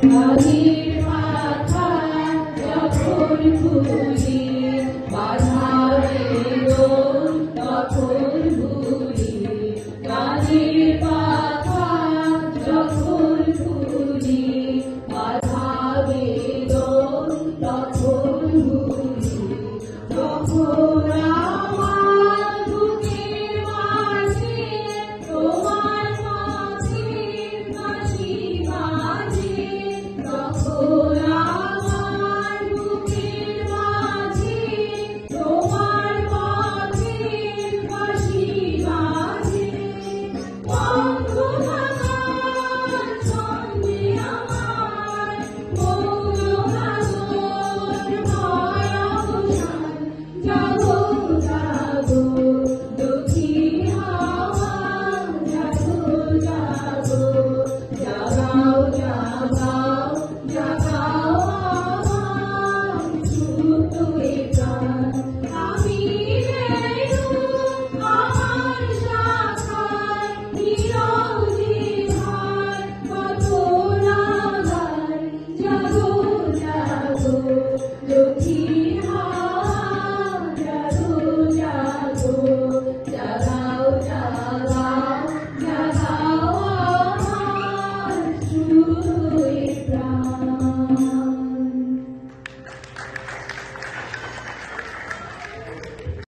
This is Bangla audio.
নদীর মাথা যখন ঘুরি বাধারে দোল তখন ঘুরি নদীর মাথা যখন ঘুরি বাধারে দোল তখন ঘুরি তখন আমার বুকের মাঝে তোমার মাঝের বাঁশি বাজে তখন আমার বুকের মাঝে তোমার মাঝের বাঁশি বাজে বন্ধুভাগার ছন্দে আমার মৌনভাগর ভয় অবসান জাগো জাগো দক্ষিণ হাওয়া জাগো জাগো জাগাও জাগাও জাগাও আমার সুপ্ত এ প্রাণ আমি রেণু আমার শাখায় নীরব জিহার কত না গায় জাগো জাগো দক্ষিণ